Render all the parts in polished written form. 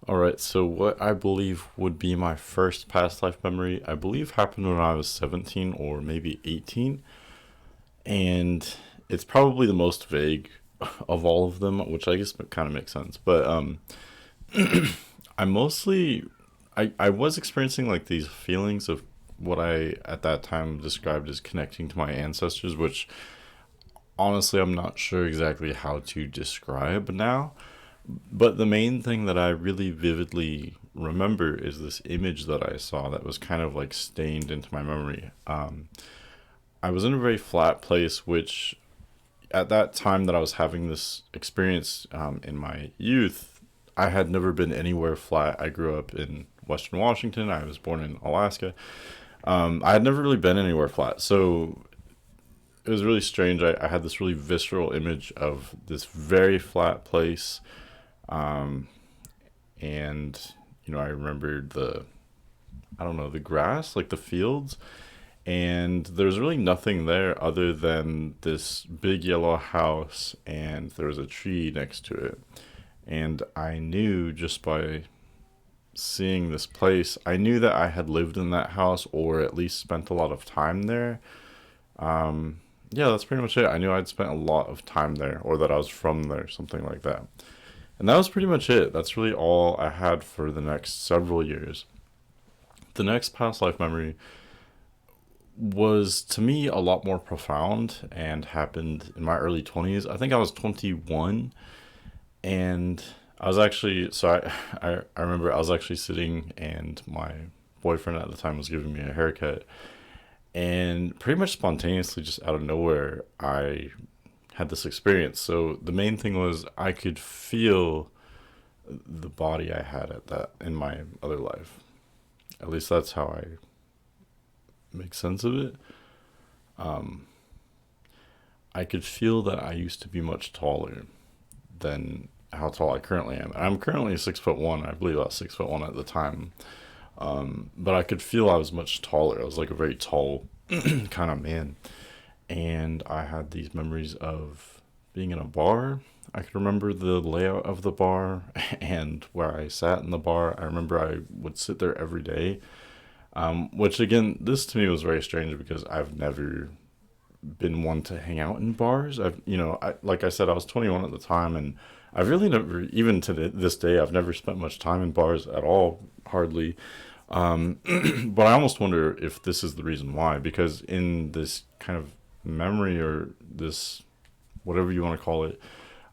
All right, so what I believe would be my first past life memory, I believe happened when I was 17 or maybe 18. And it's probably the most vague of all of them, which I guess kind of makes sense. But I mostly, I was experiencing like these feelings of what I at that time described as connecting to my ancestors, which honestly I'm not sure exactly how to describe now. But the main thing that I really vividly remember is this image that I saw that was kind of like stained into my memory. I was in a very flat place, which at that time that I was having this experience in my youth, I had never been anywhere flat. I grew up in Western Washington. I was born in Alaska. I had never really been anywhere flat. So it was really strange. I had this really visceral image of this very flat place. Um, and, I remembered I don't know, the grass, like the fields. And there's really nothing there other than this big yellow house, and there was a tree next to it. And I knew just by seeing this place, I knew that I had lived in that house or at least spent a lot of time there. Um, yeah, that's pretty much it. I knew I'd spent a lot of time there or that I was from there, something like that. And that was pretty much it. That's really all I had for the next several years. The next past life memory was to me a lot more profound and happened in my early 20s. I think I was 21, and I was actually I remember I was actually sitting, and my boyfriend at the time was giving me a haircut, and pretty much spontaneously just out of nowhere I had this experience. So the main thing was I could feel the body I had at that in my other life. At least that's how I make sense of it. Um, I could feel that I used to be much taller than how tall I currently am. I'm currently 6'1". I believe I was 6'1" at the time. But I could feel I was much taller. I was like a very tall kind of man. And I had these memories of being in a bar. I could remember the layout of the bar and where I sat in the bar. I remember I would sit there every day. Which again, this to me was very strange because I've never been one to hang out in bars. Like I said, I was 21 at the time, and I've really never, even to this day, I've never spent much time in bars at all, hardly. Um, but I almost wonder if this is the reason why, because in this kind of memory or this, whatever you want to call it,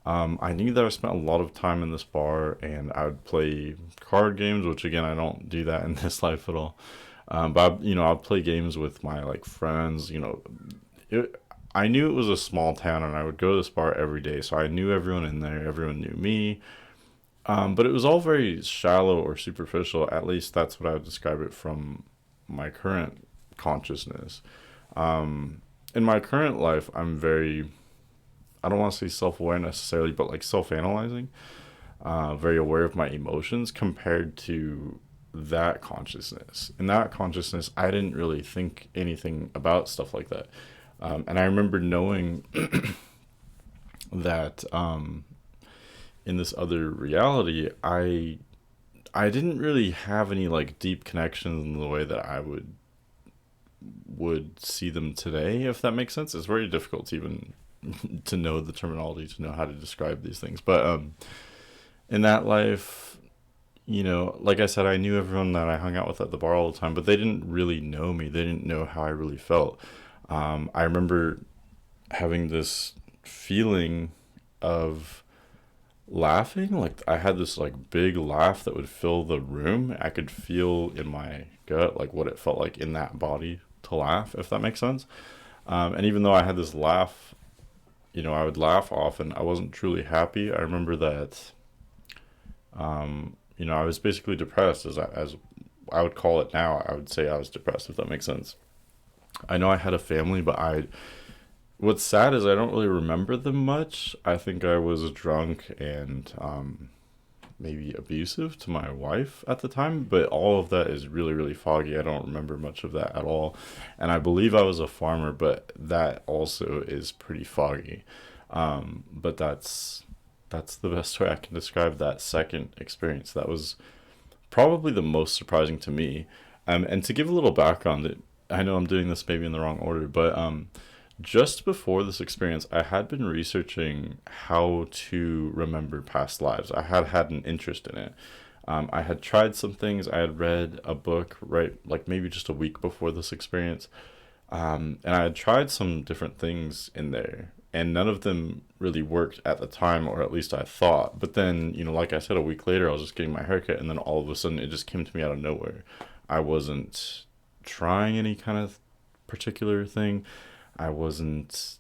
I knew that I spent a lot of time in this bar, and I would play card games, which again, I don't do that in this life at all. But I'd play games with my like friends. I knew it was a small town, and I would go to this bar every day, so I knew everyone in there. Everyone knew me. But it was all very shallow or superficial. At least that's what I would describe it from my current consciousness. In my current life, I'm very, I don't want to say self aware necessarily, but like self analyzing, very aware of my emotions compared to that consciousness. In that consciousness, I didn't really think anything about stuff like that. And I remember knowing that in this other reality, I didn't really have any like deep connections in the way that I would see them today, if that makes sense. It's very difficult to even to know the terminology to know how to describe these things. But in that life, like I said, I knew everyone that I hung out with at the bar all the time, but they didn't really know me. They didn't know how I really felt. I remember having this feeling of laughing. Like I had this like big laugh that would fill the room. I could feel in my gut like what it felt like in that body to laugh, if that makes sense. And even though I had this laugh, I would laugh often. I wasn't truly happy. I remember that I was basically depressed as I would call it now. I would say I was depressed, if that makes sense. I know I had a family, but what's sad is I don't really remember them much. I think I was drunk and maybe abusive to my wife at the time, but all of that is really, really foggy. I don't remember much of that at all. And I believe I was a farmer, but that also is pretty foggy. But that's That's the best way I can describe that second experience. That was probably the most surprising to me. And to give a little background, I know I'm doing this maybe in the wrong order, but just before this experience, I had been researching how to remember past lives. I had had an interest in it. I had tried some things. I had read a book, right, like maybe just a week before this experience. And I had tried some different things in there, and none of them really worked at the time, or at least I thought. But then, like I said, a week later, I was just getting my haircut, and then all of a sudden, it just came to me out of nowhere. I wasn't trying any kind of particular thing. I wasn't,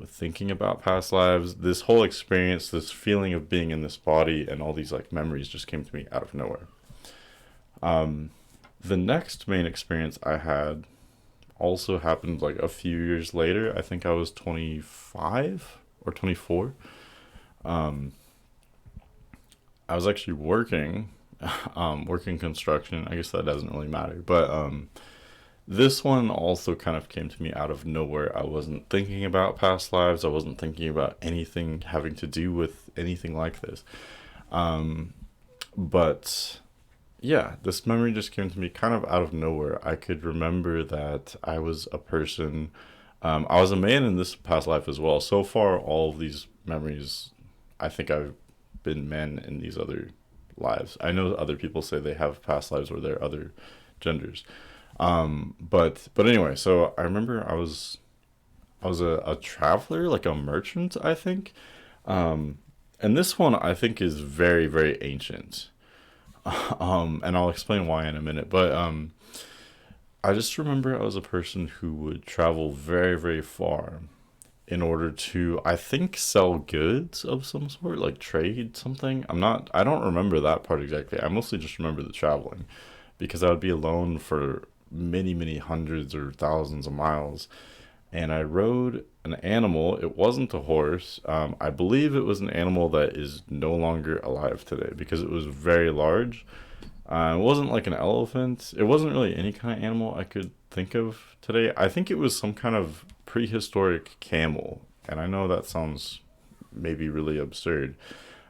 thinking about past lives. This whole experience, this feeling of being in this body, and all these like memories just came to me out of nowhere. Um, the next main experience I had also happened like a few years later. I think I was 25 or 24. Um, I was actually working, working construction. I guess that doesn't really matter. But this one also kind of came to me out of nowhere. I wasn't thinking about past lives. I wasn't thinking about anything having to do with anything like this. Um, but yeah, this memory just came to me kind of out of nowhere. I could remember that I was a person. I was a man in this past life as well. So far, all of these memories, I think I've been men in these other lives. I know other people say they have past lives where they're other genders. But anyway, so I remember I was a traveler, like a merchant, I think. Um, and this one I think is very, very ancient. And I'll explain why in a minute. But I just remember I was a person who would travel very, very far in order to, I think, sell goods of some sort, like trade something. I don't remember that part exactly. I mostly just remember the traveling because I would be alone for many, many hundreds or thousands of miles. And I rode an animal. It wasn't a horse. I believe it was an animal that is no longer alive today because it was very large. It wasn't like an elephant. It wasn't really any kind of animal I could think of today. I think it was some kind of prehistoric camel. And I know that sounds maybe really absurd.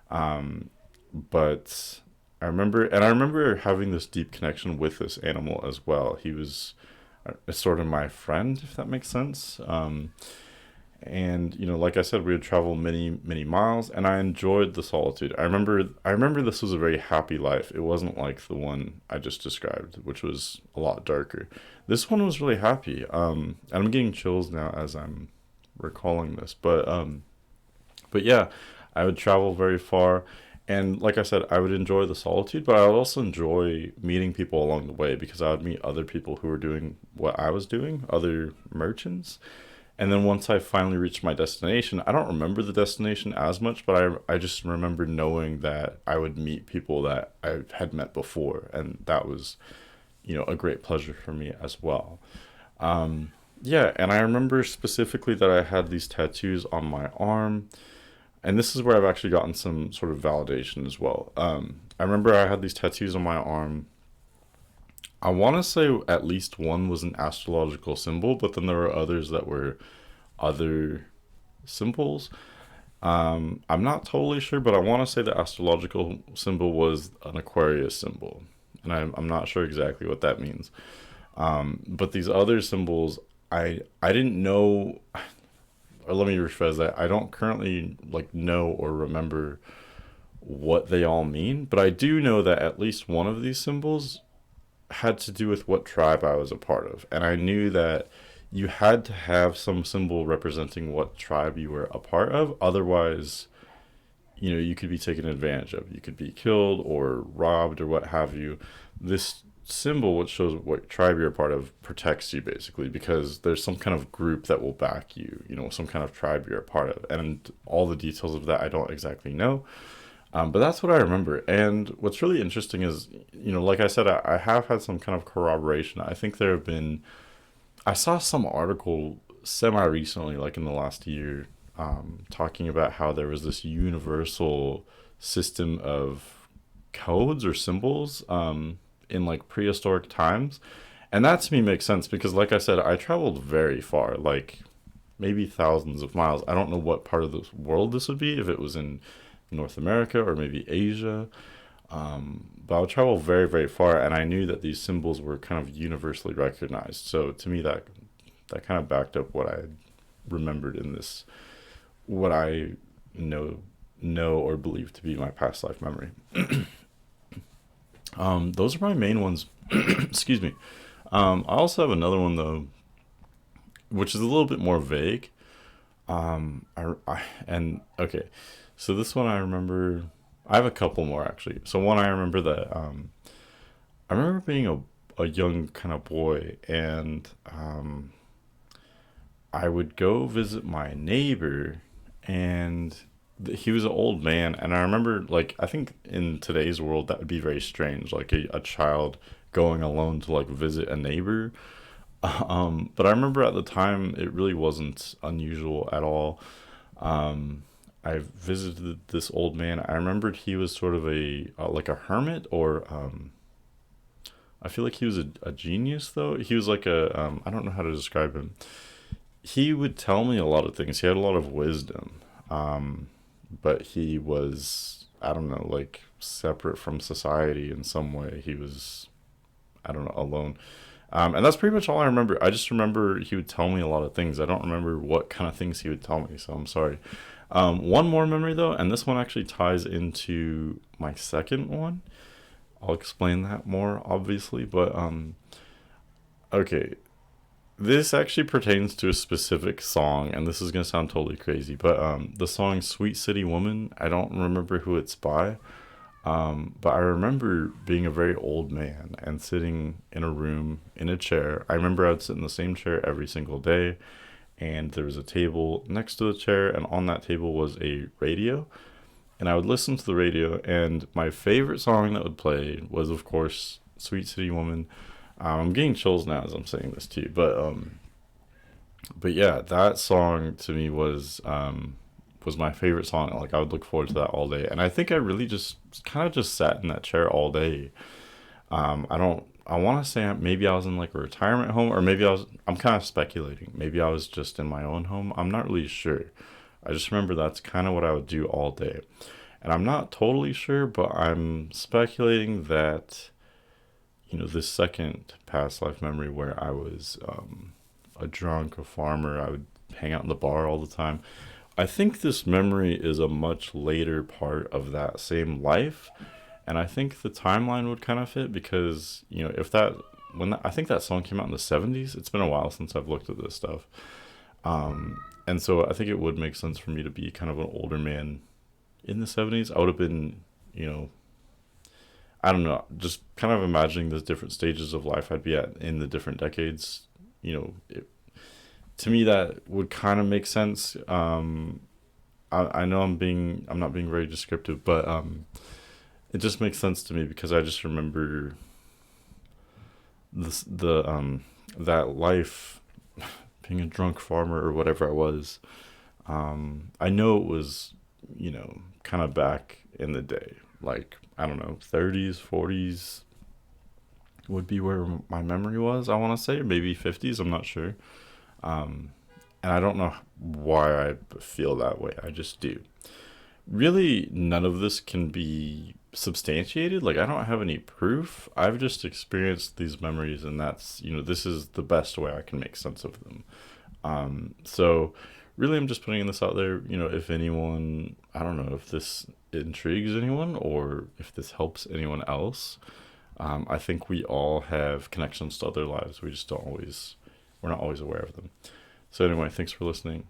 Um, but I remember having this deep connection with this animal as well. He was sort of my friend, if that makes sense. And like I said, we would travel many, many miles, and I enjoyed the solitude. I remember this was a very happy life. It wasn't like the one I just described, which was a lot darker. This one was really happy. And I'm getting chills now as I'm recalling this, but yeah, I would travel very far. And like I said, I would enjoy the solitude, but I would also enjoy meeting people along the way because I would meet other people who were doing what I was doing, other merchants. And then once I finally reached my destination, I don't remember the destination as much, but I just remember knowing that I would meet people that I had met before. And that was, a great pleasure for me as well. Yeah, and I remember specifically that I had these tattoos on my arm. And this is where I've actually gotten some sort of validation as well. I remember I had these tattoos on my arm. I want to say at least one was an astrological symbol, but then there were others that were other symbols. I'm not totally sure, but I want to say the astrological symbol was an Aquarius symbol, and I'm not sure exactly what that means. But these other symbols, I didn't know, or let me rephrase that. I don't currently like know or remember what they all mean, but I do know that at least one of these symbols had to do with what tribe I was a part of. And I knew that you had to have some symbol representing what tribe you were a part of. Otherwise, you could be taken advantage of. You could be killed or robbed or what have you. This symbol, which shows what tribe you're a part of, protects you basically because there's some kind of group that will back you, some kind of tribe you're a part of. And all the details of that I don't exactly know. But that's what I remember. And what's really interesting is, like I said, I have had some kind of corroboration. I think there have been, I saw some article semi recently, like in the last year, talking about how there was this universal system of codes or symbols in like prehistoric times. And that to me makes sense because, like I said, I traveled very far, like maybe thousands of miles. I don't know what part of the world this would be, if it was in North America or maybe Asia. But I would travel very, very far, and I knew that these symbols were kind of universally recognized. So to me, that kind of backed up what I remembered in this, what I know or believe to be my past life memory. Those are my main ones. Excuse me. I also have another one though, which is a little bit more vague. And okay, so this one I remember. I have a couple more actually. So one I remember that I remember being a young kind of boy, and I would go visit my neighbor, and he was an old man, and I remember like I think in today's world that would be very strange, like a child going alone to like visit a neighbor. But I remember at the time it really wasn't unusual at all. I visited this old man. I remembered he was sort of a like a hermit, or I feel like he was a genius though. He was like a I don't know how to describe him. He would tell me a lot of things. He had a lot of wisdom. But he was, I don't know, like separate from society in some way. He was, I don't know, alone. And that's pretty much all I remember. I just remember he would tell me a lot of things. I don't remember what kind of things he would tell me, so I'm sorry. One more memory though, and this one actually ties into my second one. I'll explain that more, obviously, but okay. This actually pertains to a specific song, and this is gonna sound totally crazy, but the song "Sweet City Woman." I don't remember who it's by, but I remember being a very old man and sitting in a room in a chair. I remember I'd sit in the same chair every single day, and there was a table next to the chair, and on that table was a radio, and I would listen to the radio, and my favorite song that would play was, of course, "Sweet City Woman." I'm getting chills now as I'm saying this to you, but yeah, that song to me was my favorite song. Like I would look forward to that all day, and I think I really just kind of just sat in that chair all day. I don't. I want to say maybe I was in like a retirement home, or maybe I was. I'm kind of speculating. Maybe I was just in my own home. I'm not really sure. I just remember that's kind of what I would do all day, and I'm not totally sure, but I'm speculating that this second past life memory where I was a drunk, a farmer, I would hang out in the bar all the time. I think this memory is a much later part of that same life, and I think the timeline would kind of fit because if that when that, I think that song came out in the 70s. It's been a while since I've looked at this stuff, and so I think it would make sense for me to be kind of an older man in the 70s. I would have been, you know, I don't know, just kind of imagining the different stages of life I'd be at in the different decades. To me, that would kind of make sense. I know I'm not being very descriptive, but it just makes sense to me because I just remember the that life, being a drunk farmer or whatever I was. I know it was, kind of back in the day, like I don't know, 30s, 40s would be where my memory was. I want to say maybe 50s. I'm not sure. Um, and I don't know why I feel that way. I just do. Really, none of this can be substantiated. Like, I don't have any proof. I've just experienced these memories, and this is the best way I can make sense of them. So, really, I'm just putting this out there. If anyone, I don't know if this intrigues anyone or if this helps anyone else. I think we all have connections to other lives. We're not always aware of them. So, anyway, thanks for listening.